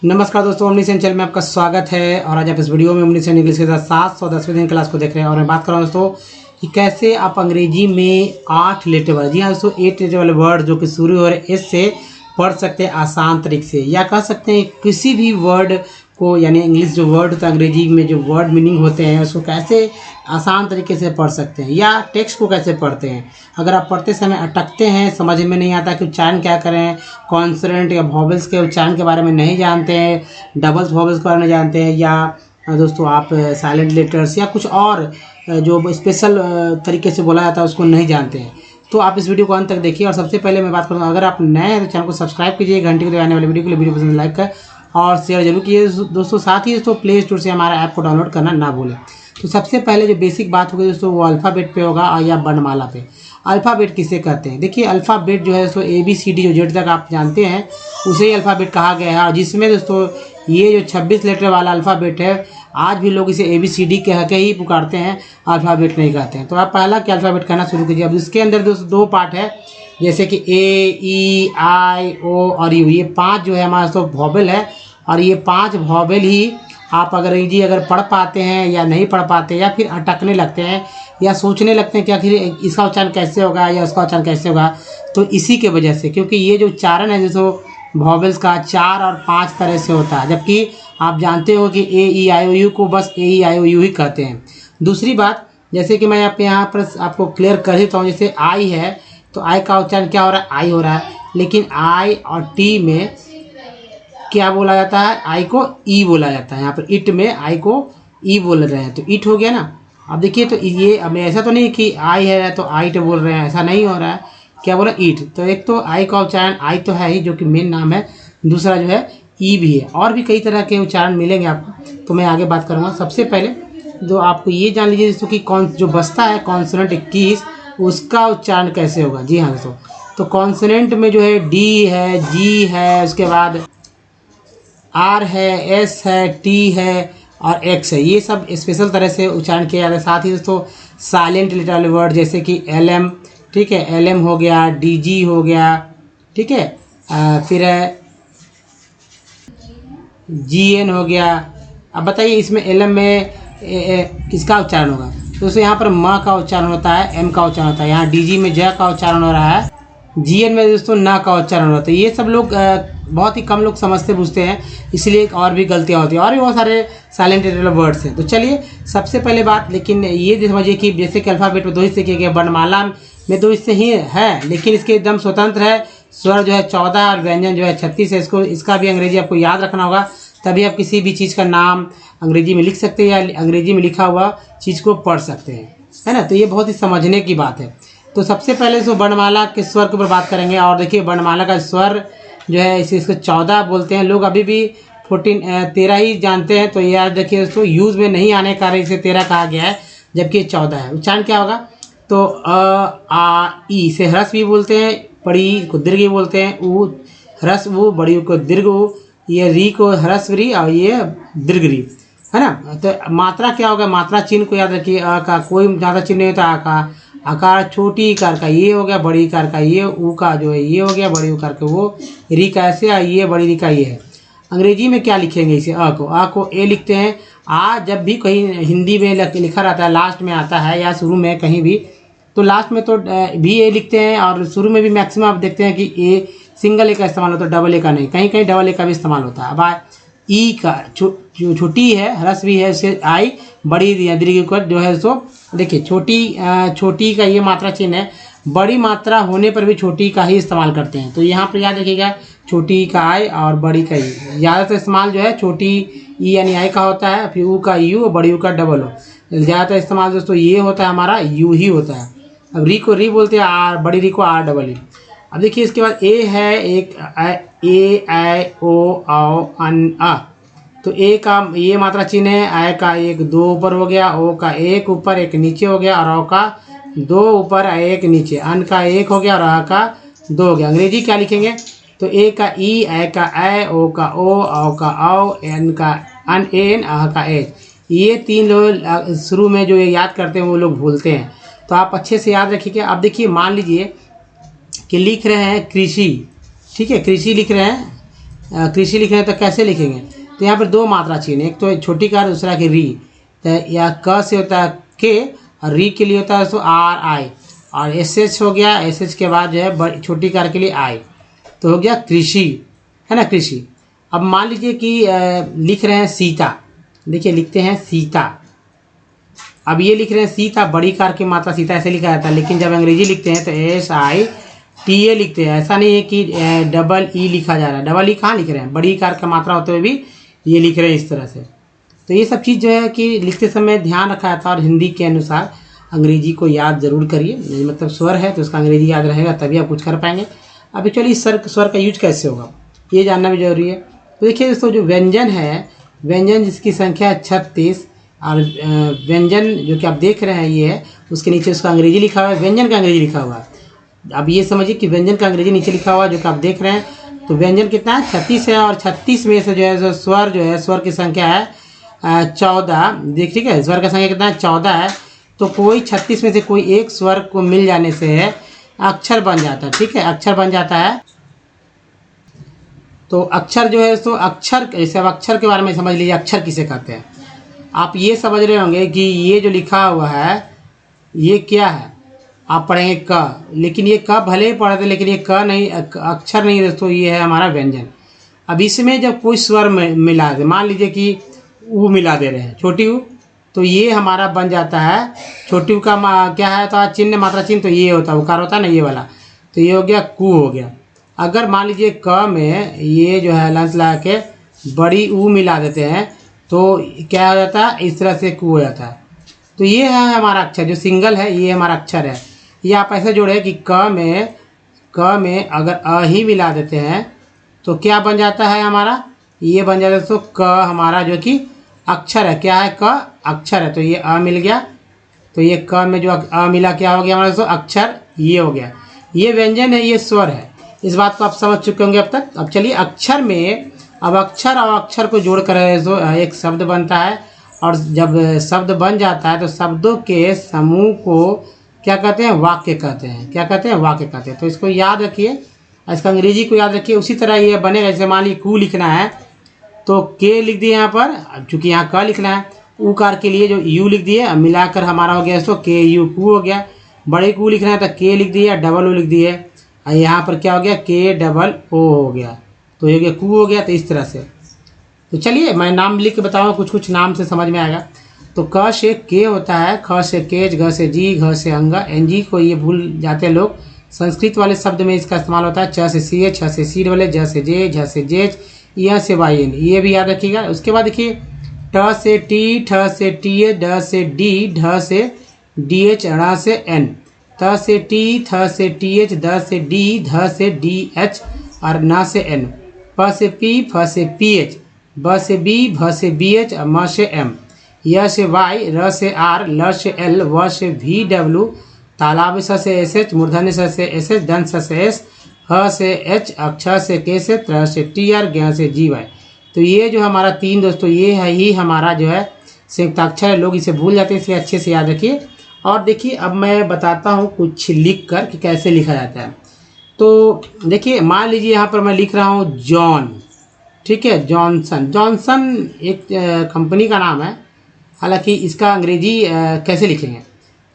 नमस्कार दोस्तों, omniscient channel में आपका स्वागत है। और आज आप इस वीडियो में ओमनीसेंट इंग्लिश के साथ 710वें दिन क्लास को देख रहे हैं। और मैं बात कर रहा हूँ दोस्तों कि कैसे आप अंग्रेजी में 8 लेटर वाले, जी हाँ दोस्तों, 8 लेटर वाले वर्ड जो कि शुरू हो रहे हैं एस से पढ़ सकते हैं आसान तरीके से, या कह सकते हैं किसी भी वर्ड को, यानी इंग्लिश जो वर्ड होता है, अंग्रेजी में जो वर्ड मीनिंग होते हैं उसको कैसे आसान तरीके से पढ़ सकते हैं, या टेक्स्ट को कैसे पढ़ते हैं। अगर आप पढ़ते समय अटकते हैं, समझ में नहीं आता कि उच्चारण क्या करें, कॉन्सोनेंट या वॉवेल्स के उच्चारण के बारे में नहीं जानते हैं, डबल्स वॉवेल्स के बारे में जानते हैं, या दोस्तों आप साइलेंट लेटर्स या कुछ और जो स्पेशल तरीके से बोला जाता है उसको नहीं जानते हैं, तो आप इस वीडियो को अंत तक देखिए। और सबसे पहले मैं बात करूँगा, अगर आप नए हैं तो चैनल को सब्सक्राइब कीजिए, घंटे को दबाने वाले वीडियो के लिए वीडियो पसंद लाइक कर और शेयर जरूर कीजिए दोस्तों। साथ ही दोस्तों प्ले स्टोर से हमारा ऐप को डाउनलोड करना ना भूलें। तो सबसे पहले जो बेसिक बात होगी दोस्तों वो अल्फ़ाबेट पे होगा या वर्णमाला पे। अल्फ़ाबेट किसे कहते हैं? देखिए, अल्फ़ाबेट जो है दोस्तों ABCD जो जेड तक आप जानते हैं उसे ही अल्फ़ाबेट कहा गया है। और जिसमें दोस्तों ये जो 26 लेटर वाला अल्फ़ाबेट है, आज भी लोग इसे ABCD कह के ही पुकारते हैं, अल्फ़ाबेट नहीं कहते हैं। तो आप पहला क्या अल्फ़ाबेट कहना शुरू कीजिए। अब इसके अंदर दोस्तों 2 पार्ट है, जैसे कि A, E, I, O और U। ये 5 जो है हमारा दोस्तों वॉवेल है, और ये 5 वॉवेल ही आप अंग्रेजी अगर पढ़ पाते हैं या नहीं पढ़ पाते, या फिर अटकने लगते हैं या सोचने लगते हैं कि आखिर इसका उच्चारण कैसे होगा या उसका उच्चारण कैसे होगा, तो इसी के वजह से, क्योंकि ये जो उच्चारण है जैसे वॉवेल्स का 4 और 5 तरह से होता है, जबकि आप जानते हो कि A, E, I, O, U को बस A, E, I, O, U ही कहते हैं। दूसरी बात, जैसे कि मैं यहाँ पर आपको क्लियर कर देता हूँ, जैसे आई है तो आई का उच्चारण क्या हो रहा है? आई हो रहा है, लेकिन आई और टी में क्या बोला जाता है? आई को ई बोला जाता है। यहाँ पर इट में आई को ई बोल रहे हैं, तो इट हो गया ना। अब देखिए, तो ये अब ऐसा तो नहीं कि आई है तो आइट बोल रहे हैं, ऐसा नहीं हो रहा है। क्या बोला? ईट। तो एक तो आई का उच्चारण आई तो है ही, जो कि मेन नाम है, दूसरा जो है ई भी है, और भी कई तरह के उच्चारण मिलेंगे आपको, तो मैं आगे बात करूँगा। सबसे पहले जो आपको ये जान लीजिए दोस्तों कि कौन जो बचता है कॉन्सोनेंट 21, उसका उच्चारण कैसे होगा। जी हाँ दोस्तों, तो कॉन्सोनेंट में जो है डी है, जी है, उसके बाद आर है, एस है, टी है और एक्स है। ये सब स्पेशल तरह से उच्चारण किया जाता है। साथ ही दोस्तों साइलेंट लेटर वर्ड जैसे कि LM, ठीक है, LM हो गया, DG हो गया, ठीक है, फिर GN हो गया। अब बताइए इसमें LM में किसका उच्चारण होगा? दोस्तों यहाँ पर म का उच्चारण होता है, M का उच्चारण होता है। यहाँ DG में ज का उच्चारण हो रहा है, GN में दोस्तों न का उच्चारण होता है। ये सब लोग बहुत ही कम लोग समझते बूझते हैं, इसलिए और भी गलतियाँ होती हैं, और भी बहुत सारे साइलेंट लेटर वर्ड्स हैं। तो चलिए सबसे पहले बात, लेकिन ये समझिए कि जैसे कि अल्फ़ाबेट में 2 हिस्से किए गए, वर्णमाला में 2 हिस्से ही है, लेकिन इसके एकदम स्वतंत्र है। स्वर जो है 14 और व्यंजन जो है 36 है। इसका भी अंग्रेजी आपको याद रखना होगा, तभी आप किसी भी चीज़ का नाम अंग्रेजी में लिख सकते हैं या अंग्रेजी में लिखा हुआ चीज़ को पढ़ सकते हैं, है ना। तो ये बहुत ही समझने की बात है। तो सबसे पहले तो वर्णमाला के स्वर के ऊपर बात करेंगे। और देखिए, वर्णमाला का स्वर जो है इसको 14 बोलते हैं लोग, अभी भी 13 ही जानते हैं। तो ये याद रखिए दोस्तों, यूज़ में नहीं आने के कारण इसे 13 कहा गया है, जबकि ये 14 है। उच्चारण क्या होगा? तो आ ई से ह्रस्व भी बोलते हैं, बड़ी को दीर्घ भी बोलते हैं, ऊ ह्रस्व ऊ, बड़ी को दीर्घ ऊ, ये री को ह्रस्व री और ये दीर्घ री, है ना। तो मात्रा क्या होगा? मात्रा चिन्ह को याद रखिए। अ का कोई ज़्यादा चिन्ह नहीं होता। आ का आकार, छोटी इकार का ये हो गया, बड़ी इकार का ये, ऊ का जो है ये हो गया, बड़ी उकार का वो, री का ऐसे, ये बड़ी री का ये है। अंग्रेजी में क्या लिखेंगे इसे? अ को ए लिखते हैं। आ जब भी कहीं हिंदी में लिखा रहता है, लास्ट में आता है या शुरू में कहीं भी, तो लास्ट में तो भी ए लिखते हैं, और शुरू में भी मैक्सिमम आप देखते हैं कि ए सिंगल ए का इस्तेमाल होता है, डबल ए का नहीं। कहीं कहीं डबल ए का भी इस्तेमाल होता है। अब ई का जो छोटी है, ह्रस्व भी है, उससे आई, बड़ी दीर्घ को जो है सो देखिए, छोटी का ये मात्रा चिन्ह है। बड़ी मात्रा होने पर भी छोटी का ही इस्तेमाल करते हैं। तो यहाँ पर याद रखिएगा, छोटी का आई और बड़ी का ई। ज़्यादातर इस्तेमाल जो है छोटी ई यानी आई का होता है, फिर ऊ का यू और बड़ी ऊ का डबल हो। ज़्यादातर इस्तेमाल दोस्तों ये होता है, हमारा यू ही होता है। अब री को री बोलते हैं, आर, बड़ी री को आर डबल ई। अब देखिए इसके बाद ए है, एक ए, आई, ओ, औ, अन, आ। तो ए का ये मात्रा चिन्ह है, आई का 1 2 ऊपर हो गया, ओ का 1 ऊपर 1 नीचे हो गया, और औ का 2 ऊपर 1 नीचे, अन का 1 हो गया और आ का 2 हो गया। अंग्रेजी क्या लिखेंगे? तो ए का ई, आई का ऐ, ओ का ओ, औ का औ, एन का अन एन, आ का एच। ये 3 लोग शुरू में जो ये याद करते हैं वो लोग भूलते हैं, तो आप अच्छे से याद रखिएगा। अब देखिए, मान लीजिए कि लिख रहे हैं कृषि, ठीक है, कृषि लिख रहे हैं, कृषि लिख रहे हैं तो कैसे लिखेंगे? तो यहाँ पर दो मात्रा चाहिए, एक तो छोटी कार, दूसरा की री। तो या क से होता है के और री के लिए होता है तो आर आई, और एस एच हो गया, एस एच के बाद जो है छोटी कार के लिए आई, तो हो गया कृषि, है ना, कृषि। अब मान लीजिए कि लिख रहे हैं सीता, देखिए लिखते हैं सीता। अब ये लिख रहे हैं सीता, बड़ी कार की मात्रा सीता ऐसे लिखा जाता है, लेकिन जब अंग्रेजी लिखते हैं तो SITA लिखते हैं। ऐसा नहीं है कि डबल ई लिखा जा रहा है, डबल ई कहाँ लिख रहे हैं, बड़ी कार का मात्रा होते हुए भी ये लिख रहे हैं इस तरह से। तो ये सब चीज़ जो है कि लिखते समय ध्यान रखा जाता है, और हिंदी के अनुसार अंग्रेजी को याद जरूर करिए, मतलब स्वर है तो उसका अंग्रेजी याद रहेगा तभी आप कुछ कर पाएंगे। अब एक्चुअली स्वर का यूज कैसे होगा ये जानना भी जरूरी है। तो देखिए दोस्तों, जो व्यंजन है, व्यंजन जिसकी संख्या है 36, और व्यंजन जो कि आप देख रहे हैं ये है, उसके नीचे उसका अंग्रेजी लिखा हुआ है, व्यंजन का अंग्रेजी लिखा हुआ है। अब ये समझिए कि व्यंजन का अंग्रेजी नीचे लिखा हुआ है जो कि आप देख रहे हैं। तो व्यंजन कितना है? 36 है, और 36 में से जो है स्वर जो है, स्वर की संख्या है 14। देख, ठीक है, स्वर का संख्या कितना है? 14 है। तो कोई 36 में से कोई एक स्वर को मिल जाने से अक्षर बन जाता है, ठीक है, अक्षर बन जाता है। तो अक्षर जो है, तो अक्षर, जैसे अब अक्षर के बारे में समझ लीजिए, अक्षर किसे कहते हैं। आप ये समझ रहे होंगे कि ये जो लिखा हुआ है ये क्या है, आप पढ़ेंगे क, लेकिन ये क भले ही पढ़ते, लेकिन ये क नहीं, अक्षर नहीं दोस्तों, ये है हमारा व्यंजन। अब इसमें जब कोई स्वर मिला दे, मान लीजिए कि ऊ मिला दे रहे हैं, छोटी ऊ, तो ये हमारा बन जाता है, छोटी ऊ का क्या है, तो चिन्ह, मात्रा चिन्ह, तो ये होता है, उकार होता है ना, ये वाला, तो ये हो गया कू हो गया। अगर मान लीजिए क में ये जो है लंस लगा के बड़ी ऊ मिला देते हैं तो क्या हो जाता है, इस तरह से कू हो जाता है। तो ये है हमारा अक्षर, जो सिंगल है ये हमारा अक्षर है। ये आप ऐसे जोड़े कि क में अगर अ ही मिला देते हैं तो क्या बन जाता है हमारा, ये बन जाता है तो क हमारा जो कि अक्षर है, क्या है, क अक्षर है। तो ये अ मिल गया, तो ये क में जो अ मिला क्या हो गया हमारा दोस्तों, अक्षर, ये हो गया। ये व्यंजन है, ये स्वर है। इस बात को आप समझ चुके होंगे अब तक। अब चलिए अक्षर में, अब अक्षर और अक्षर को जोड़कर जो एक शब्द बनता है, और जब शब्द बन जाता है तो शब्दों के समूह को क्या कहते हैं, वाक्य कहते हैं। क्या कहते हैं, वाक्य कहते हैं। तो इसको याद रखिए, इसका अंग्रेजी को याद रखिए, उसी तरह ये बनेगा। जैसे मान लीजिए कू लिखना है तो के लिख दिए यहाँ पर, चूंकि यहाँ क लिखना है, उकार के लिए जो यू लिख दिए, अब मिलाकर हमारा हो गया इसको के यू, कू हो गया। बड़े कू लिखना है तो के लिख दिया, डबल ओ लिख दिए, और यहाँ पर क्या हो गया, के डबल ओ हो गया, तो ये हो गया कू हो गया। तो इस तरह से, तो चलिए मैं नाम लिख के बताऊँगा, कुछ कुछ नाम से समझ में आएगा। तो क से के होता है, ख से केच, घ से जी, घ से अंगा, एनजी को ये भूल जाते हैं लोग। संस्कृत वाले शब्द में इसका इस्तेमाल होता है। च से सी, छ से सी वाले, ज से जे, झ से जेच, य से वाई एन, ये भी याद रखिएगा। उसके बाद देखिए ट से टी, ठ से टी ए, ड से डी, ढ से डी एच, ण से एन, त से टी, थ से टी एच, द से डी, ध से डी एच, और न से एन, प से पी, फ से पी एच, ब से बी, भ से बी एच, म से एम, य से वाई, र से आर, ल से एल, व से वी डब्ल्यू, तालाब स से एस एच, मूर्धन्य स से एस एच, दंत स से एस, ह से एच, अक्षर से के से, त्र से टी आर, ज्ञ से जी वाई। तो ये जो हमारा तीन दोस्तों, ये है ही हमारा जो है संयुक्ताक्षर है। लोग इसे भूल जाते हैं, इसे अच्छे से याद रखिए। और देखिए अब मैं बताता हूँ कुछ लिख कर कि कैसे लिखा जाता है। तो देखिए मान लीजिए यहाँ पर मैं लिख रहा हूँ जॉन, ठीक है, जॉनसन। जॉनसन एक कंपनी का नाम है, हालांकि इसका अंग्रेजी कैसे लिखेंगे,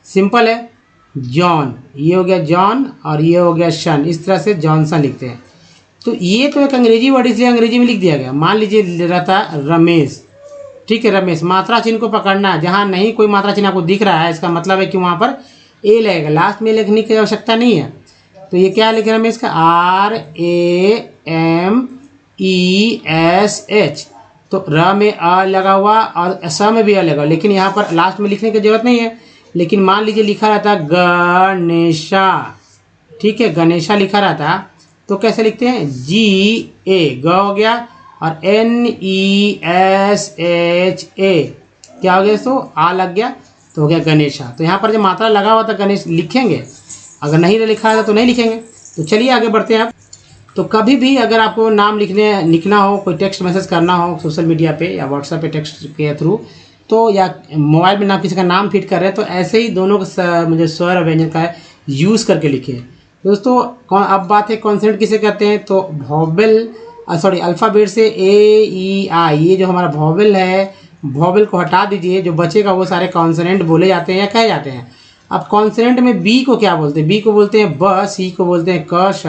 सिंपल है, जॉन, ये हो गया जॉन और ये हो गया सन, इस तरह से जॉनसन लिखते हैं। तो ये तो एक अंग्रेजी वर्ड, इसलिए अंग्रेजी में लिख दिया गया। मान लीजिए रहता रमेश, ठीक है, रमेश, मात्रा चिन्ह को पकड़ना है, जहाँ नहीं कोई मात्रा चिन्ह आपको दिख रहा है इसका मतलब है कि वहाँ पर ए लगेगा, लास्ट में लिखने की आवश्यकता नहीं है। तो ये क्या लिख रमेश का, RAMESH, तो र में अ लगा हुआ और स में भी अ लगा, लेकिन यहाँ पर लास्ट में लिखने की जरूरत नहीं है। लेकिन मान लीजिए लिखा रहता गणेशा, ठीक है, गणेशा लिखा रहता, तो कैसे लिखते हैं, GA, ग हो गया, और NESHA, क्या हो गया, सो आ लग गया, तो हो गया गणेशा। तो यहाँ पर जब मात्रा लगा हुआ था गणेश लिखेंगे, अगर नहीं लिखा है तो नहीं लिखेंगे। तो चलिए आगे बढ़ते हैं। तो कभी भी अगर आपको नाम लिखना हो, कोई टेक्स्ट मैसेज करना हो सोशल मीडिया पे या व्हाट्सएप पे टेक्स्ट के थ्रू, तो या मोबाइल में नाम किसी का नाम फिट कर रहे हैं, तो ऐसे ही दोनों का मुझे स्वर और व्यंजन का यूज़ करके लिखिए दोस्तों। अब बात है कॉन्सोनेंट किसे कहते हैं, तो वॉवेल सॉरी अल्फ़ाबेट से ए ई आई, ये जो हमारा वॉवेल है, वॉवेल को हटा दीजिए, जो बचेगा वो सारे कॉन्सोनेंट बोले जाते हैं या कहे जाते हैं। अब कॉन्सोनेंट में बी को क्या बोलते हैं? बी को बोलते हैं ब, सी को बोलते हैं क श,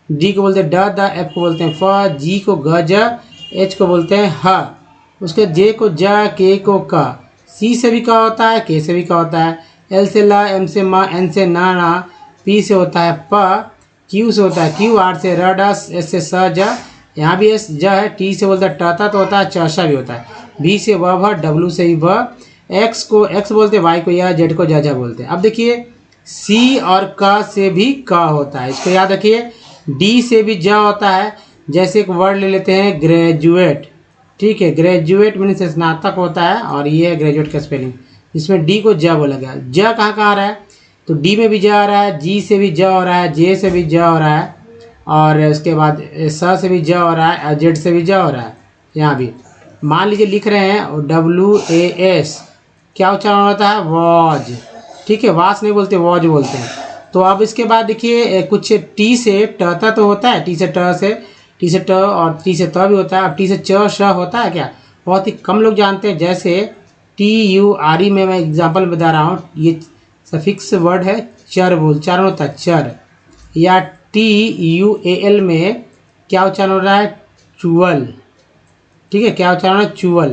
डी को बोलते हैं ड द, एफ को बोलते हैं फ, जी को ग ज, एच को बोलते हैं ह, उसके जे को ज, के को क, सी से भी का होता है, के से भी का होता है, एल से ल, एम से म, एन से ना, पी से होता है प, क्यू से होता है क्यू, आर से र ड, एस से स ज, यहाँ भी एस ज है, टी से बोलता है टता तो होता है, चशा भी होता है, बी से व भ, डब्लू से ही व, एक्स को एक्स बोलते हैं, वाई को या, जेड को जा बोलते हैं। अब देखिए सी और क से भी क होता है, इसको याद रखिए। डी से भी ज होता है, जैसे एक वर्ड ले लेते हैं ग्रेजुएट, ठीक है, ग्रेजुएट मीन्स स्नातक होता है, और ये है ग्रेजुएट का स्पेलिंग, इसमें डी को ज बोला गया। ज कहाँ कहाँ आ रहा है? तो डी में भी ज आ रहा है, जी से भी ज हो रहा है, जे से भी ज हो रहा है, और उसके बाद स से भी ज हो रहा है, जेड से भी ज हो रहा है। यहाँ भी मान लीजिए लिख रहे हैं WAS, क्या उच्चारण होता है? वॉज, ठीक है, वास नहीं बोलते, वॉज बोलते हैं। तो अब इसके बाद देखिए कुछ टी से ट तो होता है, टी से ट और टी से त भी होता है। अब टी से च श होता है क्या? बहुत ही कम लोग जानते हैं। जैसे TURE में मैं एग्जांपल बता रहा हूँ, ये सफिक्स वर्ड है चर, बोल उच्चारण होता है चर। या TUAL में क्या उच्चारण हो रहा है? चुअल, ठीक है, क्या उच्चारण है? चुअल।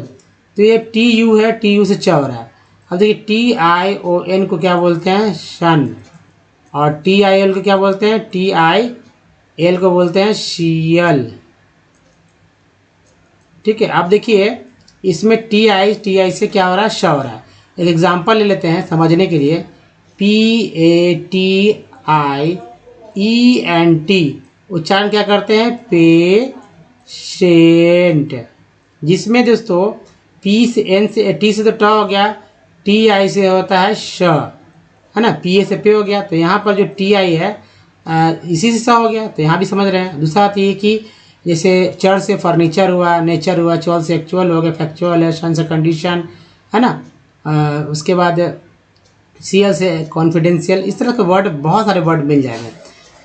तो ये TU है, TU से च हो रहा है। अब देखिए TION को क्या बोलते हैं? शन, और TIL को क्या बोलते हैं? TIL को बोलते हैं शियल, ठीक है। अब देखिए इसमें TI से क्या हो रहा है? श हो रहा है। एक एग्जांपल ले लेते हैं समझने के लिए। PATIENT उच्चारण क्या करते हैं? पेशेंट, जिसमें दोस्तों पी से एन से टी से तो ट हो गया, TI से होता है श, है ना, PA से पे हो गया, तो यहाँ पर जो TI है इसी से स हो गया, तो यहाँ भी समझ रहे हैं। दूसरा बात ये कि जैसे चर से फर्नीचर हुआ, नेचर हुआ, चौल से एक्चुअल हो गया, फैक्चुअल है, शन से कंडीशन, है ना, उसके बाद CL से कॉन्फिडेंशियल, इस तरह के वर्ड, बहुत सारे वर्ड मिल जाएंगे।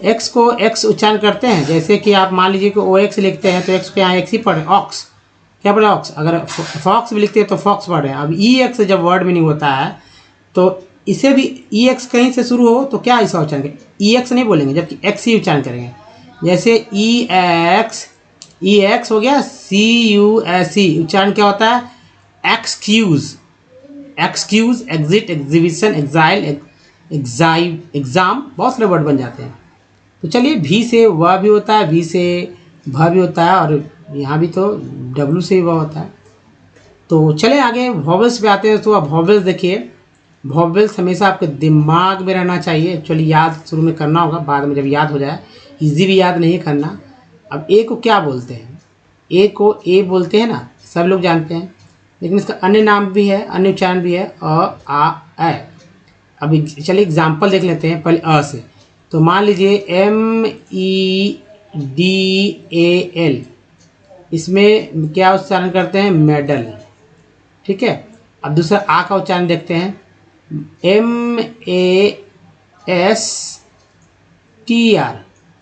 एक्स को एक्स उच्चारण करते हैं, जैसे कि आप मान लीजिए कि OX लिखते हैं तो एक्स को यहाँ एक्स ही पढ़े, ऑक्स, क्या पढ़े? ऑक्स। अगर फॉक्स भी लिखते हैं तो फॉक्स पढ़े। अब EX जब वर्ड मीनिंग होता है तो इसे भी EX कहीं से शुरू हो तो क्या ऐसा उच्चारण करेंगे? EX नहीं बोलेंगे, जबकि एक्स ही उच्चारण करेंगे। जैसे EX हो गया, CUSE उच्चारण क्या होता है? Excuse, exit, exhibition, exile, exam, बहुत सारे वर्ड बन जाते हैं। तो चलिए भी से वह भी होता है, भी से भ भी होता है, और यहाँ भी तो W से वह होता है। तो चले आगे वॉवेल्स पे आते हैं। तो अब वॉवेल्स देखिए, वॉवेल्स हमेशा आपके दिमाग में रहना चाहिए। एक्चुअली याद शुरू में करना होगा, बाद में जब याद हो जाए, इजी भी याद नहीं करना। अब ए को क्या बोलते हैं? ए को ए बोलते हैं ना, सब लोग जानते हैं, लेकिन इसका अन्य नाम भी है, अन्य उच्चारण भी है, अ आ ए। अब चलिए एग्जाम्पल देख लेते हैं पहले अ से। तो मान लीजिए MEDAL, इसमें क्या उच्चारण करते हैं? मेडल, ठीक है। अब दूसरा आ का उच्चारण देखते हैं, MASTR,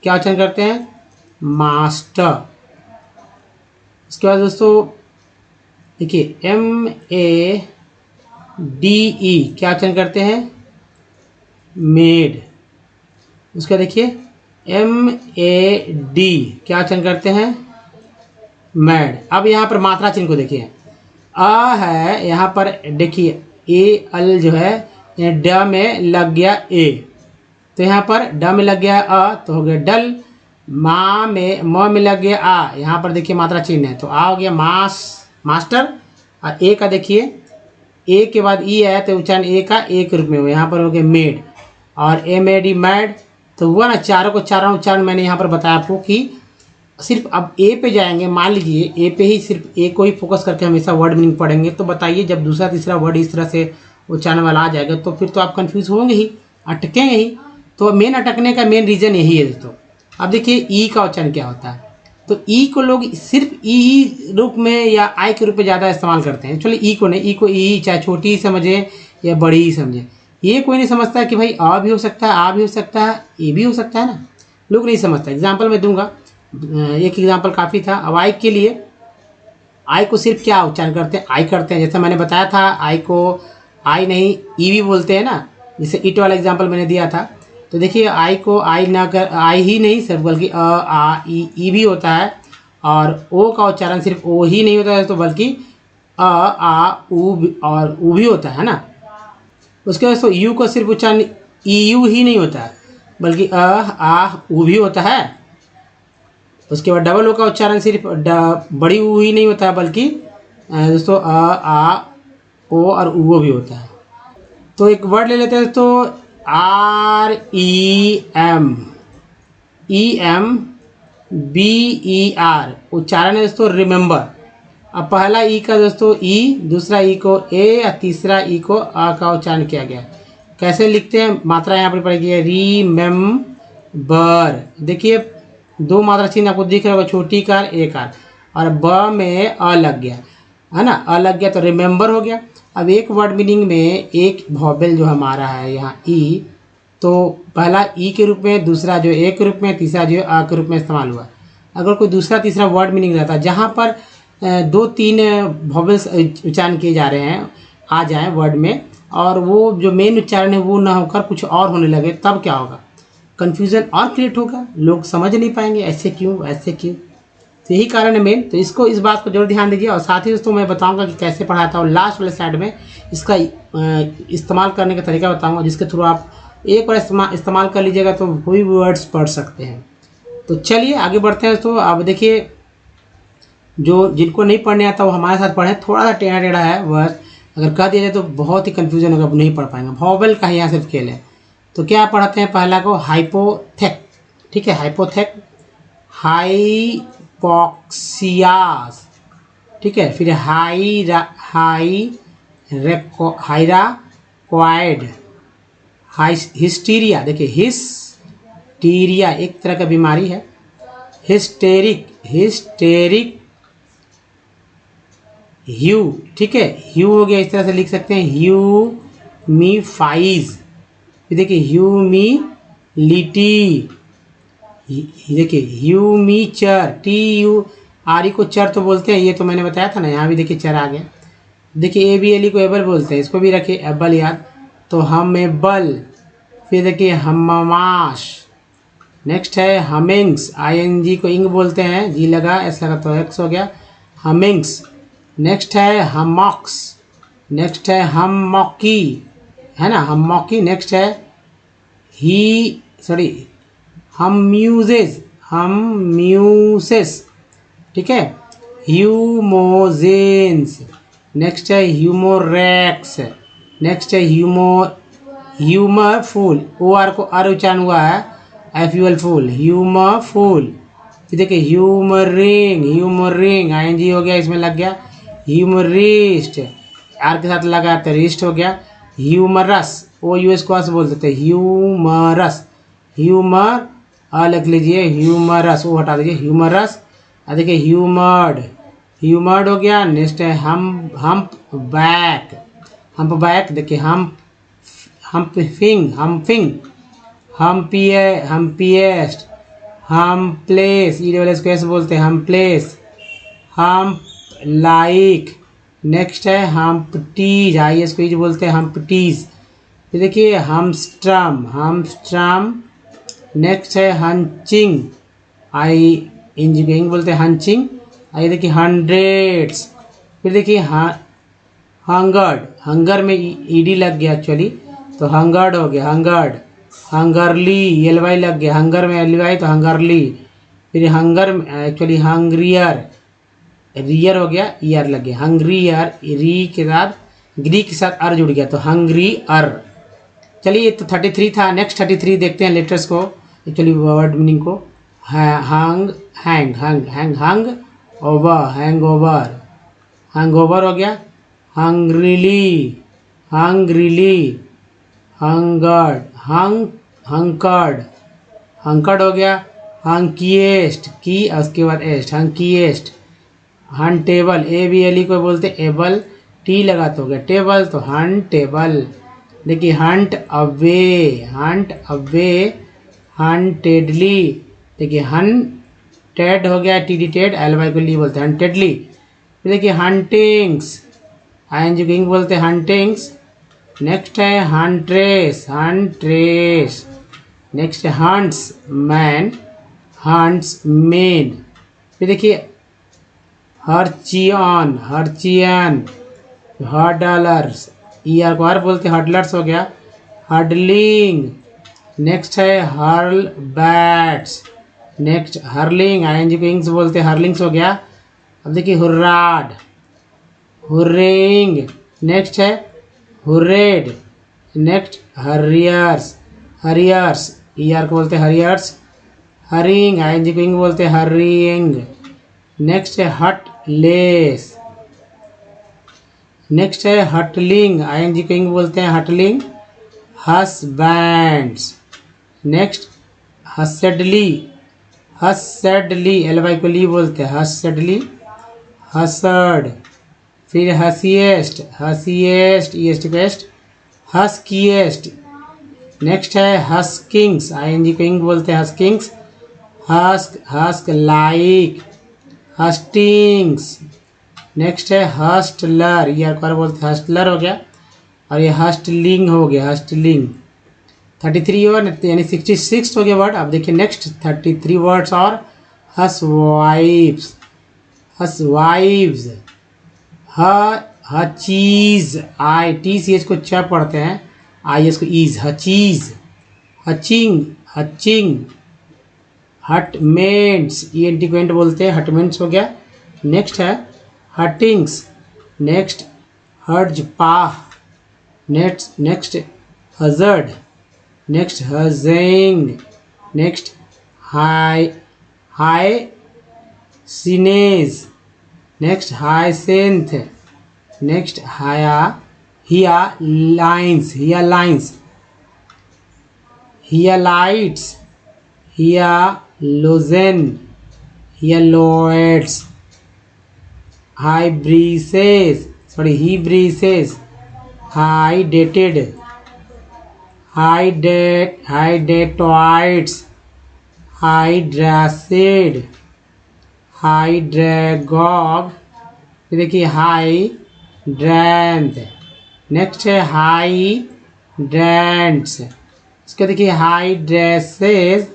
क्या उच्चारण करते हैं? मास्टर। इसके बाद दोस्तों देखिए MADE, क्या उच्चारण करते हैं? मेड। उसका देखिए MAD, क्या उच्चारण करते हैं? मैड। अब यहाँ पर मात्रा चिन्ह को देखिए, अ है, यहाँ पर देखिए AL जो है ड में लग गया ए, तो यहाँ पर ड में लग गया अ, तो हो गया डल। माँ में म में लग गया आ, यहाँ पर देखिए मात्रा चिन्ह है, तो आ हो गया मास्टर। और ए का देखिए, ए के बाद ई है तो उच्चारण ए का एक रूप में हो, यहाँ पर हो गया मेड। और MAD मैड, तो हुआ ना, चारों उच्चारण मैंने यहाँ पर बताया आपको कि सिर्फ अब ए पे जाएंगे। मान लीजिए ए पे ही, सिर्फ ए को ही फोकस करके हमेशा वर्ड मीनिंग पढ़ेंगे, तो बताइए जब दूसरा तीसरा वर्ड इस तरह से उच्चारण वाला आ जाएगा तो फिर तो आप कंफ्यूज होंगे ही, अटकेंगे ही। तो मेन अटकने का मेन रीज़न यही है दोस्तों। अब देखिए ई का उच्चारण क्या होता है, तो ई को लोग सिर्फ ई रूप में या आई के रूप में ज़्यादा इस्तेमाल करते हैं। चलिए ई को नहीं, ई को ई चाहे छोटी ही समझे या बड़ी ही समझे, ये कोई नहीं समझता कि भाई आ भी हो सकता है, आ भी हो सकता है, ए भी हो सकता है ना, लोग नहीं समझता। एग्जाम्पल मैं दूंगा, एक एग्जाम्पल काफ़ी था। अब आई के लिए, आई को सिर्फ क्या उच्चारण करते हैं, आई करते हैं। जैसे मैंने बताया था, आई को आई नहीं ई भी बोलते हैं ना, जैसे ईट वाला एग्जाम्पल मैंने दिया था। तो देखिए आई को आई ना कर, आई ही नहीं सिर्फ, बल्कि अ आ ई भी होता है। और ओ का उच्चारण सिर्फ ओ ही नहीं होता है, तो बल्कि अ आ उ और उ भी होता है ना। उसके बाद तो यू का सिर्फ उच्चारण ई यू ही नहीं होता है, बल्कि अ आ उ भी होता है। उसके बाद डबल ओ का उच्चारण सिर्फ बड़ी ऊ ही नहीं होता है, बल्कि दोस्तों अ आ ओ और उ भी होता है। तो एक वर्ड ले लेते हैं तो R E M B E R उच्चारण है दोस्तों रिमेंबर। अब पहला ई का दोस्तों ई, दूसरा ई को ए और तीसरा ई को आ का उच्चारण किया गया। कैसे लिखते हैं, मात्रा यहाँ पर पड़ेगी रीमेम्बर। देखिए दो मात्रा चिन्ह आपको दिख रहा होगा, छोटी कार एक कार, और ब में अ लग गया है ना, अ लग गया तो रिमेंबर हो गया। अब एक वर्ड मीनिंग में एक वॉवेल जो हमारा है यहाँ ई, तो पहला ई के रूप में, दूसरा जो ए के रूप में, तीसरा जो आ के रूप में इस्तेमाल हुआ। अगर कोई दूसरा तीसरा वर्ड मीनिंग रहता है जहाँ पर दो तीन वॉवेल्स उच्चारण किए जा रहे हैं आ जाएं वर्ड में, और वो जो मेन उच्चारण है वो ना होकर कुछ और होने लगे, तब क्या होगा, कन्फ्यूज़न और क्रिएट होगा, लोग समझ नहीं पाएंगे ऐसे क्यों ऐसे क्यों। तो यही कारण है मेन। तो इसको, इस बात को जरूर ध्यान दीजिए। और साथ ही दोस्तों मैं बताऊंगा कि कैसे पढ़ाता हूँ, लास्ट वाले स्लाइड में इसका इस्तेमाल करने का तरीका बताऊंगा, जिसके थ्रू आप एक बार इस्तेमाल कर लीजिएगा तो वही वर्ड्स पढ़ सकते हैं। तो चलिए आगे बढ़ते हैं। तो अब देखिए, जो जिनको नहीं पढ़ने आता वो हमारे साथ पढ़ें, थोड़ा सा टेढ़ा टेढ़ा है वर्ड, अगर कह दिया जाए तो बहुत ही कन्फ्यूजन होगा, नहीं पढ़ पाएंगे। वॉवेल का यहाँ सिर्फ खेल है। तो क्या पढ़ाते हैं, पहला को हाइपोथेक, ठीक है, हाइपोथेक, हाइपोक्सियास, ठीक है, फिर हाइराक्वाइड, हिस्टीरिया, देखिए हिस्टीरिया एक तरह का बीमारी है, हिस्टेरिक ह्यू, ठीक है, ह्यू हो गया, इस तरह से लिख सकते हैं, ह्यूमिफाइज, देखिए ह्यूमिलिटी, देखिए ह्यूमीचर, टी यू आर ई को चर तो बोलते हैं, ये तो मैंने बताया था ना, यहाँ भी देखिए चर आ गया। देखिए ए बी एल ई को एबल बोलते हैं, इसको भी रखिए एबल याद, तो हम एबल। फिर देखिए हमाश, नेक्स्ट है हमिंग्स, आई एन जी को इंग बोलते हैं, जी लगा एस लगा तो एक्स हो गया, हमिंग्स। नेक्स्ट है हमॉक्स, नेक्स्ट है हमॉकी, है ना, हमॉकी। नेक्स्ट है म्यूसेस, ठीक है, ह्यूमोजेंस। नेक्स्ट है ह्यूमोरेक्स। नेक्स्ट है ह्यूमरफुल, ओ आर को आर उच्चारण हुआ है, एफ यू एल फुल, ह्यूमरफुल। फिर देखिए ह्यूमरिंग आई एन जी हो गया, इसमें लग गया, ह्यूमरिस्ट आर के साथ लगा तो रिस्ट हो गया, ह्यूमरस, ओ यू एस को अस बोल देते हैं, ह्यूमरस, ह्यूमर आ लिख लीजिए, ह्यूमरस ओ हटा दीजिए, ह्यूमरस। देखिए ह्यूमर्ड हो गया। नेक्स्ट है हम्प बैक, देखिए हम्पिएस्ट, हमप्लेस, ई डबल एस को ऐसे बोलते हैं, हमप्लेस, हम्प लाइक। नेक्स्ट है हम्पटीज, आई एस को ई बोलते हैं, हम्पटीज। फिर देखिए हमस्ट्रम। नेक्स्ट है हंचिंग, आई इंजिंग बोलते हैं, हंचिंग। आइए देखिए हंड्रेड्स। फिर देखिए हंगर में ईडी लग गया एक्चुअली, तो हंगर्ड हो गया, हंगरली, एल वाई लग गया, हंगर में एल वाई तो हंगरली। फिर हंगर एक्चुअली हंग्रियर, रियर हो गया, ईयर लग गया, हंग्रियर, री के साथ ग्री के साथ अर जुड़ गया, तो हंग्री अर। चलिए तो 33 था। नेक्स्ट 33 देखते हैं लेटर्स को, एक्चुअली वर्ड मीनिंग को। हैंग ओवर हो गया, हंग्रीली, हंकर्ड हो गया, हंकीएस्ट, की उसके बाद एस्ट, हंकीएस्ट। हंटेबल, ए बी एल ई को बोलते एबल, टी लगा तो हो गया टेबल, तो हंटेबल। देखिए हंट अवे, हंटेडली, देखिए टेड हो गया, T D ted, L Y को ली बोलते हैं हंटेडली। फिर देखिए हंटिंग्स, आई एन जी को इंग बोलते हैं हंटिंग्स। नेक्स्ट है हंट्रेस, हंट्रेस। नेक्स्ट है हंट्स मैन, हंट्स मेन। फिर देखिए हर्चियन, हर्चियन। हर्डलर्स, ई आर को हर बोलते हैं हर्डलर्स हो गया। हर्डलिंग। नेक्स्ट है hurl bats. Next hurling, I N G को इंग्स बोलते हैं हर्लिंग्स हो गया। अब देखिए हुर्राड, हुर्रेइंग। नेक्स्ट है हुर्रेड। नेक्स्ट हरियर्स, हरियर्स, ई आर को बोलते हैं हरियर्स। हरिंग, आई एन जी को इंग बोलते हैं हरिंग। नेक्स्ट है हटलेस। नेक्स्ट है हटलिंग, आई एन जी को इंग बोलते हैं हटलिंग। हसबैंड्स। नेक्स्ट हसेडली, हसेडली, एल वाई को ली बोलते हैं हसेडली। हसर्ड। फिर हसीएस्ट, हसीएस्ट, ईएस्ट वेस्ट। हस्कीएस्ट। नेक्स्ट है हस्किंग्स, आई एन जी को इंग बोलते हैं huskings. Husk, husk like. Hastings. Next है हस्टलर, ये आर बोलते हैं हस्टलर हो गया। और ये हस्टलिंग हो गया, हस्टलिंग। 33 और यानी 66 हो गया वर्ड। अब देखिए नेक्स्ट 33 वर्ड्स और हसवाइव्स, हसवाइव्स। हचीज, आई टी सी एच को च पढ़ते हैं, आई एस को ईज, hutches. Hutching, hutching. Hutments, E N T को एंट बोलते हैं हटमेंट्स हो गया। नेक्स्ट है हटिंग्स। नेक्स्ट हर्ज पाह। Next hazard. Next hazing. Next हाई, हाई सिनेज। Next hyacinth. नेक्स्ट हाया, hyalines, hyalines. Hyalites. Hyalogen. हिया लोएट्स। हाई ब्रीसेस, सॉरी ही ब्रीसेस। Hydatid. Hydatoids. Hydracid. Hydragogue. देखिए हाई ड्रैंथ। नेक्स्ट है हाई ड्रैंट्स। इसका देखिए hydrases.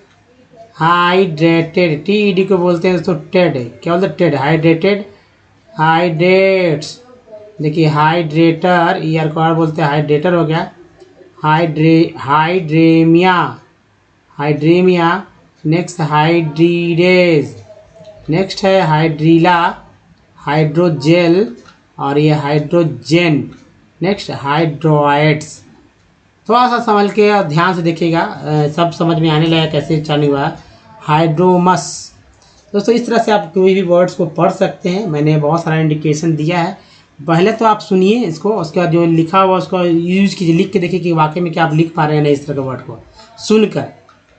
Hydrated, T E D को बोलते हैं दोस्तों टेड, क्या बोलते हैं टेड, हाइड्रेटेड। हाइड्रेट्स। देखिए हाइड्रेटर, ई आर को आर बोलते हैं हाइड्रेटर हो गया। हाइड्रेमिया, हाइड्रेमिया। नेक्स्ट हाइड्रीडेज। नेक्स्ट है हाइड्रीला, हाइड्रोजेल। और ये हाइड्रोजेन। नेक्स्ट हाइड्रोइड्स। थोड़ा सा संभल के और ध्यान से देखिएगा, सब समझ में आने लगा कैसे चालू हुआ। हाइड्रोमस। दोस्तों इस तरह से आप कोई भी वर्ड्स को पढ़ सकते हैं, मैंने बहुत सारा इंडिकेशन दिया है। पहले तो आप सुनिए इसको, उसके बाद जो लिखा हुआ उसको यूज कीजिए, लिख के देखिए कि वाकई में क्या आप लिख पा रहे हैं नहीं इस तरह के वर्ड को सुनकर।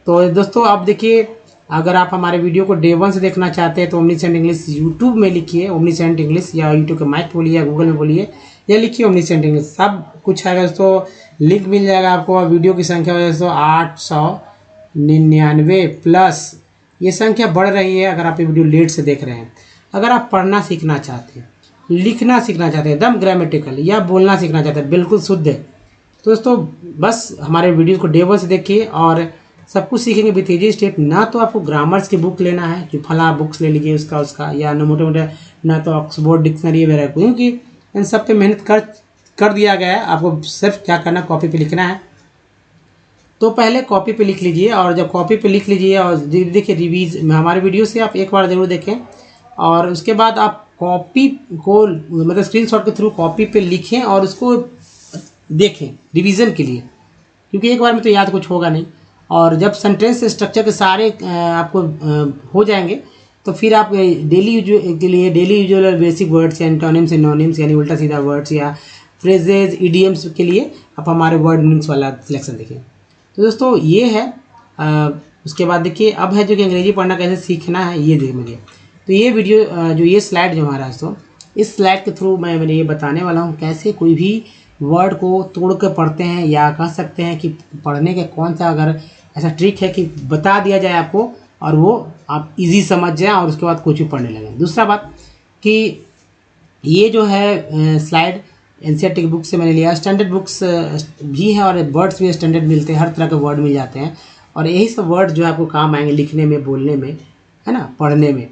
तो दोस्तों आप देखिए, अगर आप हमारे वीडियो को डे 1 से देखना चाहते हैं तो ओमनीसेंट इंग्लिश यूट्यूब में लिखिए ओमनीसेंट इंग्लिश, या यूट्यूब के माइक बोलिए या गूगल में बोलिए या लिखिए ओमनीसेंट इंग्लिश, सब कुछ है दोस्तों। लिंक मिल जाएगा आपको। वीडियो की संख्या दोस्तों 899 प्लस, ये संख्या बढ़ रही है अगर आप ये वीडियो लेट से देख रहे हैं। अगर आप पढ़ना सीखना चाहते हैं, लिखना सीखना चाहते हैं एकदम ग्रामेटिकल, या बोलना सीखना चाहते हैं बिल्कुल शुद्ध है, तो दोस्तों बस हमारे वीडियो को डे 1 से देखिए और सब कुछ सीखेंगे विथ इजी स्टेप। ना तो आपको ग्रामर्स की बुक लेना है कि फला बुक्स ले लीजिए उसका, या मोटे मोटे ना तो ऑक्सफोर्ड डिक्शनरी वगैरह, क्योंकि इन सब पे मेहनत कर दिया गया है। आपको सिर्फ क्या करना, कॉपी पे लिखना है। तो पहले कॉपी पे लिख लीजिए, और जब कॉपी पे लिख लीजिए और देखिए रिवीज हमारे वीडियो से आप एक बार ज़रूर देखें, और उसके बाद आप कॉपी को मतलब स्क्रीनशॉट के थ्रू कॉपी पे लिखें और उसको देखें रिवीजन के लिए, क्योंकि एक बार में तो याद कुछ होगा नहीं। और जब सेंटेंस स्ट्रक्चर के सारे आपको हो जाएंगे, तो फिर आप डेली यूज के लिए डेली यूजुअल बेसिक वर्ड्स या एंटोनिम्स सिनोनिम्स यानी उल्टा सीधा वर्ड्स या फ्रेजेज ईडियम्स के लिए आप हमारे वर्ड मीनिंग्स वाला सिलेक्शन देखिए। तो दोस्तों ये है। उसके बाद देखिए अब है जो कि अंग्रेजी पढ़ना कैसे सीखना है, ये देखिए। तो ये वीडियो जो ये स्लाइड जो हमारा है, तो इस स्लाइड के थ्रू मैंने ये बताने वाला हूँ कैसे कोई भी वर्ड को तोड़ कर पढ़ते हैं, या कह सकते हैं कि पढ़ने के कौन सा अगर ऐसा ट्रिक है कि बता दिया जाए आपको और वो आप इजी समझ जाएं और उसके बाद कुछ भी पढ़ने लगें। दूसरा बात कि ये जो है स्लाइड एनसीईआरटी की बुक से मैंने लिया, स्टैंडर्ड बुक्स भी हैं और वर्ड्स भी स्टैंडर्ड मिलते हैं, हर तरह के वर्ड मिल जाते हैं और यही सब वर्ड जो है आपको काम आएंगे लिखने में, बोलने में, है ना, पढ़ने में।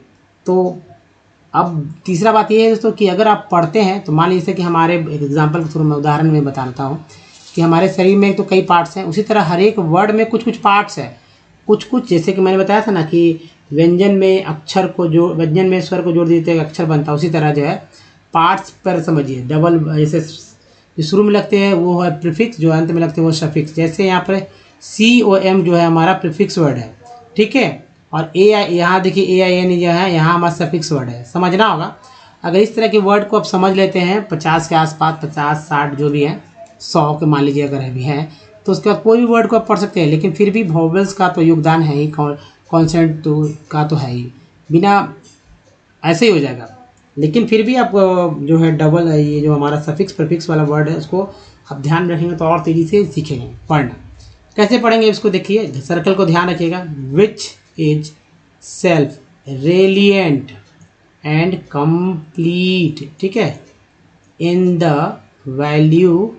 तो अब तीसरा बात ये है दोस्तों कि अगर आप पढ़ते हैं तो मान लीजिए कि हमारे एक एग्जाम्पल के थ्रू मैं उदाहरण में बताता हूँ कि हमारे शरीर में तो कई पार्ट्स हैं, उसी तरह हर एक वर्ड में कुछ कुछ पार्ट्स हैं, कुछ कुछ जैसे कि मैंने बताया था ना कि व्यंजन में अक्षर को जो व्यंजन में स्वर को जोड़ देते हैं अक्षर बनता है, उसी तरह जो है पार्ट्स पर समझिए डबल, जैसे जो शुरू में लगते हैं वो है प्रीफिक्स, जो अंत में लगते हैं वो सफिक्स। जैसे यहाँ पर COM जो है हमारा प्रीफिक्स वर्ड है, ठीक है, और यहाँ देखिए AIN जो है यहाँ हमारा सफिक्स वर्ड है, समझना होगा। अगर इस तरह के वर्ड को आप समझ लेते हैं 50 के आसपास, 50-60 जो भी हैं, 100 के मान लीजिए अगर भी हैं, तो उसके बाद कोई भी वर्ड को आप पढ़ सकते हैं। लेकिन फिर भी वोवेल्स का तो योगदान है ही, कॉन्सेंट तो का तो है ही, बिना ऐसे ही हो जाएगा। लेकिन फिर भी आप जो है डबल ये जो हमारा सफिक्स प्रीफिक्स वाला वर्ड है उसको आप ध्यान रखेंगे तो और तेज़ी से सीखेंगे पढ़ना। कैसे पढ़ेंगे इसको देखिए, सर्कल को ध्यान रखिएगा। Which is self reliant and complete, ठीक है, in the value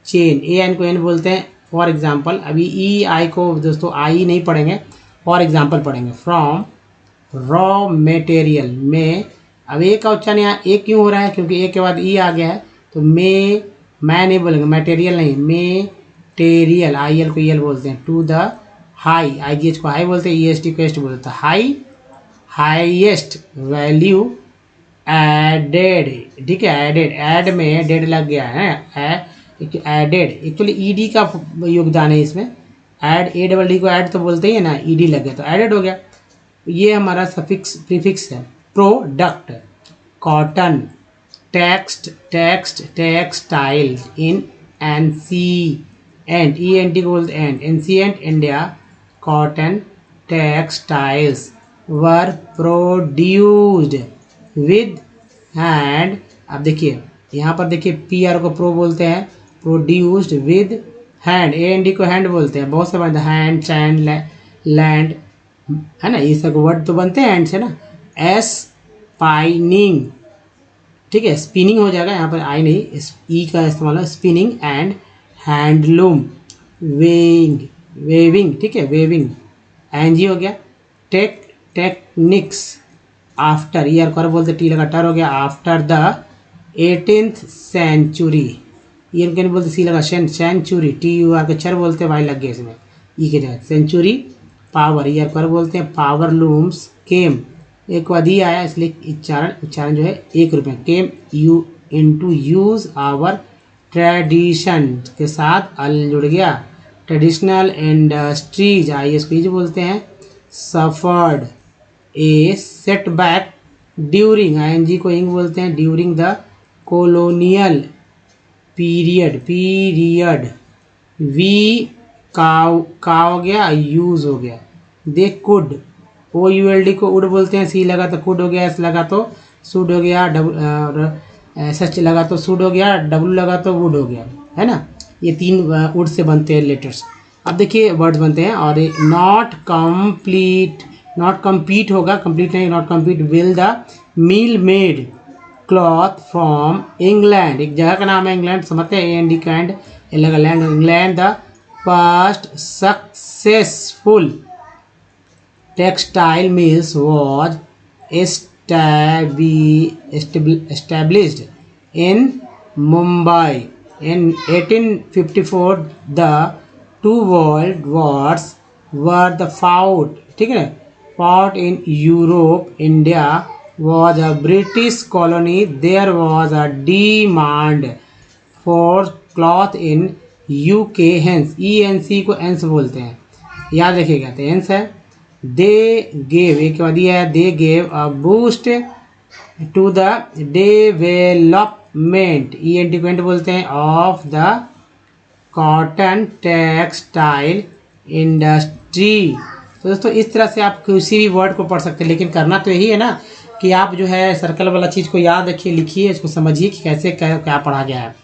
chain. AN को N बोलते हैं। फॉर एग्जाम्पल, अभी EI को दोस्तों आई नहीं पढ़ेंगे, फॉर एग्जाम्पल पढ़ेंगे। फ्रॉम रॉ मटेरियल में, अब ए का उच्चारण यहाँ ए क्यों हो रहा है, क्योंकि ए के बाद ई आ गया है, तो मैं नहीं बोलेंगे, मटेरियल नहीं, मेटेरियल, IL को EL बोलते हैं। टू द हाई, IGH को हाई बोलते हैं, EST को एस्ट बोलते हैं। हाई, हाईएस्ट वैल्यू एडेड, ठीक है, एडेड, ऐड में डेड लग गया है, एडेड, एक्चुअली ED का योगदान है इसमें। ऐड, ADD को ऐड तो बोलते ही है ना, ED लग गया तो एडेड हो गया। ये हमारा सफिक्स प्रीफिक्स है। प्रोडक्ट, कॉटन, टेक्स्ट, टेक्सटाइल, इन एंशिएंट, ENT को बोलते हैं ancient India, cotton textiles were produced with hand. अब देखिए यहाँ पर देखिए PR को प्रो बोलते हैं, प्रोड्यूस्ड विद हैंड, AND को हैंड बोलते हैं, बहुत से बात हैंड, चैंड, लैंड, है ना, ये सब वर्ड तो बनते हैं हैंड से ना। स्पाइनिंग, ठीक है, स्पिनिंग हो जाएगा यहाँ पर, आई नहीं, ई का इस्तेमाल है। स्पिनिंग एंड हैंडलूम, वेविंग, ठीक है, वेविंग, एनजी हो गया। टेक्निक्स, आफ्टर, ईयर कर बोलते, टी लगा टर हो गया, after the 18th century, year के बोलते, सी लगा सेंचुरी, TUR के चर बोलते, वाई लग गया इसमें, ई के जगह सेंचुरी। पावर, ईयर कर बोलते हैं, पावर लूम्स केम, एक बाद ही आया इसलिए उच्चारण जो है एक रूप में, came you into use our tradition के साथ अल जुड़ गया। ट्रेडिशनल इंडस्ट्रीज, IS को बोलते हैं। Suffered a setback during, ING को इंग बोलते हैं, ड्यूरिंग द कोलोनियल पीरियड। वी का हो गया, यूज हो गया। दे कुड, OULD को उड बोलते हैं, C लगा तो कुड हो गया, S लगा तो सुड हो गया, SH लगा तो सुड हो गया, W लगा तो वुड हो गया, है ना। ये 3 उड से बनते हैं लेटर्स। अब देखिए वर्ड्स बनते हैं। और नॉट कंप्लीट होगा, कंप्लीट नहीं, not complete. Will the mill made cloth from England, एक जगह का नाम है इंग्लैंड, समझते हैं, AND का एंड लगा land, England. The first successful textile mills was established in Mumbai in 1854. The 2 world wars were the fought, ठीक है, fought in Europe. India was a British colony. There was a demand for cloth in UK. Hence ENC को एंस बोलते हैं, याद रखिएगा, तो एंस है। They gave, एक बाद दिया है, they gave a boost to the development, ENT को एंट बोलते हैं, of the cotton textile industry. तो दोस्तों इस तरह से आप किसी भी वर्ड को पढ़ सकते हैं, लेकिन करना तो यही है ना कि आप जो है सर्कल वाला चीज़ को याद रखिए, लिखिए, इसको समझिए कि कैसे क्या पढ़ा गया है।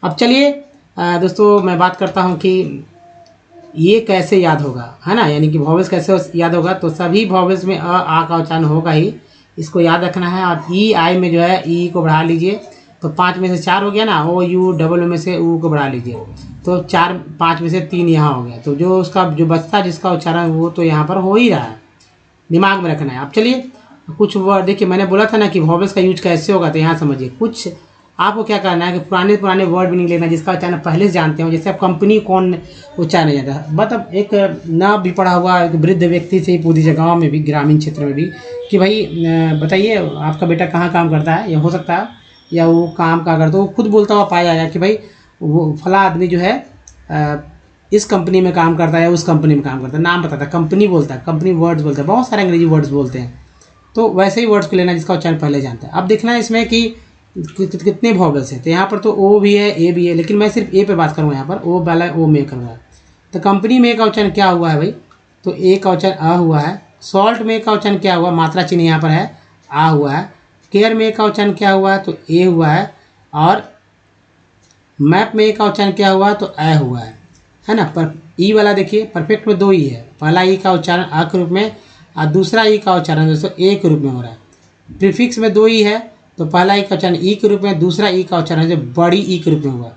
अब चलिए दोस्तों मैं बात करता हूँ कि ये कैसे याद होगा, है ना, यानी कि वॉवेल्स कैसे याद होगा, तो सभी वॉवेल्स में आ का उच्चारण होगा ही, इसको याद रखना है। और ई आई में जो है ई को बढ़ा लीजिए, तो 5 में से 4 हो गया ना, ओ यू डबल ओ में से ऊ को बढ़ा लीजिए, तो 4 5 में से 3 यहाँ हो गया, तो जो उसका जो बचता जिसका उच्चारण वो तो यहाँ पर हो ही रहा है, दिमाग में रखना है। अब चलिए कुछ वर्ड देखिए, मैंने बोला था ना कि वॉवेल्स का यूज कैसे होगा, तो यहाँ समझिए। कुछ आपको क्या करना है कि पुराने वर्ड भी नहीं लेना जिसका उच्चारण पहले से जानते हो। जैसे आप कंपनी कौन उच्चारण नहीं जानता, मतलब एक ना भी पढ़ा हुआ एक वृद्ध व्यक्ति से ही पूछ दीजिए, गाँव में भी ग्रामीण क्षेत्र में भी, कि भाई बताइए आपका बेटा कहाँ काम करता है, या हो सकता है या वो काम कहाँ करता है, वो खुद बोलता हुआ पाया जाएगा कि भाई वो फला आदमी जो है इस कंपनी में काम करता है या उस कंपनी में काम करता है, नाम बताता है, कंपनी बोलता है, कंपनी वर्ड्स बोलता है, बहुत सारे अंग्रेजी वर्ड्स बोलते हैं। तो वैसे ही वर्ड्स को लेना जिसका उच्चारण पहले जानता है। अब देखना है इसमें कि कितने वॉवेल्स हैं, तो यहाँ पर तो ओ भी है ए भी है, लेकिन मैं सिर्फ ए पे बात करूँगा, यहाँ पर ओ वाला ओ में करूँगा। तो कंपनी में का उच्चारण क्या हुआ है भाई, तो ए का उच्चारण अ हुआ है। सॉल्ट में का उच्चारण क्या हुआ, मात्रा चिन्ह यहाँ पर है, आ हुआ है। केयर में का उच्चारण क्या हुआ है, तो ए हुआ है। और मैप में का उच्चारण क्या हुआ, तो ए हुआ है ना। पर ई वाला देखिए, परफेक्ट में 2 ई है, पहला ई का उच्चारण अ के रूप में और दूसरा ई का उच्चारण दोस्तों ए के रूप में हो रहा है। प्रीफिक्स में 2 ई है, तो पहला ई का उच्चारण ई के रूप में, दूसरा ई का उच्चारण जो बड़ी ई के रूप में हुआ।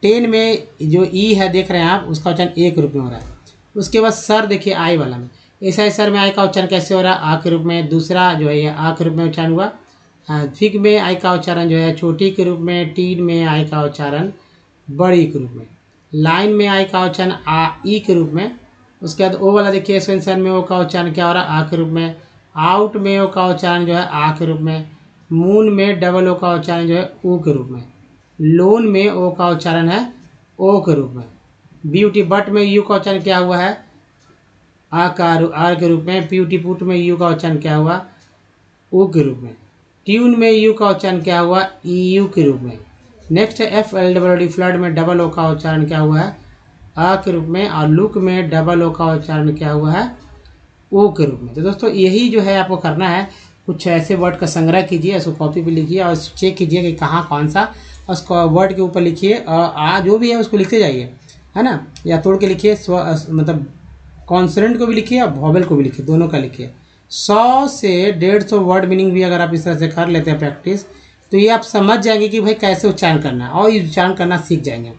10 में जो ई है देख रहे हैं आप, उसका उच्चारण ए के रूप में हो रहा है। उसके बाद सर देखिए आई वाला में, ऐसा सर में आई का उच्चारण कैसे हो रहा है, आ के रूप में, दूसरा जो है ये आ के रूप में उच्चारण हुआ। फिग में आई का उच्चारण जो है छोटी के रूप में, टीन में आई का उच्चारण बड़ी के रूप में, लाइन में आई का उच्चारण आ ई के रूप में। उसके बाद ओ वाला देखिए, एक्सपेंशन में ओ का उच्चारण क्या हो रहा है, आ के रूप में। आउट में ओ का उच्चारण जो है आ के रूप में। मून में डबल ओ का उच्चारण जो है ऊ के रूप में। लोन में ओ का उच्चारण है ओ के रूप में। ब्यूटी बट में यू का उच्चारण क्या हुआ है, आ के रूप में। ब्यूटी पुट में यू का उच्चारण क्या हुआ, ऊ के रूप में। ट्यून में यू का उच्चारण क्या हुआ, ई यू के रूप में। नेक्स्ट है F L double D, flood में डबल ओ का उच्चारण क्या हुआ है, आ के रूप में। और लुक में डबल ओ का उच्चारण क्या हुआ है, ओ के रूप में। तो दोस्तों यही जो है आपको करना है, कुछ ऐसे वर्ड का संग्रह कीजिए, उसको कॉपी पे लिखिए और चेक कीजिए कि कहाँ कौन सा, उसको वर्ड के ऊपर लिखिए, आ जो भी है उसको लिखते जाइए, है ना, या तोड़ के लिखिए, मतलब कॉन्सोनेंट को भी लिखिए और वॉवेल को भी लिखिए, दोनों का लिखिए। 100 से 150 वर्ड मीनिंग भी अगर आप इस तरह से कर लेते हैं प्रैक्टिस, तो ये आप समझ जाएंगे कि भाई कैसे उच्चारण करना है, और ये उच्चारण करना सीख जाएंगे।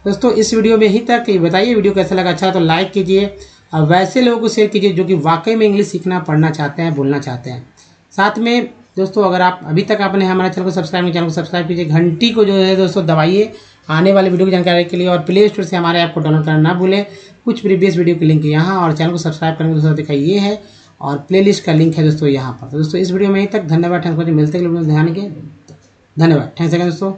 दोस्तों इस वीडियो में ही तक, ये बताइए वीडियो कैसा लगा, अच्छा तो लाइक कीजिए और वैसे लोगों को शेयर कीजिए जो कि वाकई में इंग्लिश सीखना पढ़ना चाहते हैं, बोलना चाहते हैं। साथ में दोस्तों अगर आप अभी तक आपने हमारे चैनल को सब्सक्राइब नहीं, चैनल को सब्सक्राइब कीजिए, घंटी को जो है दोस्तों दबाइए आने वाले वीडियो की जानकारी के लिए। और प्ले स्टोर से हमारे ऐप को डाउनलोड करना ना भूलें, कुछ प्रीवियस वीडियो की लिंक यहाँ, और चैनल को सब्सक्राइब करने दोस्तों दिखाई ये है, और प्लेलिस्ट का लिंक है दोस्तों यहाँ पर। तो दोस्तों इस वीडियो में यहीं तक, धन्यवाद, थैंक्स फॉर मिलते हैं ध्यान के, धन्यवाद, थैंक्स अगेन दोस्तों।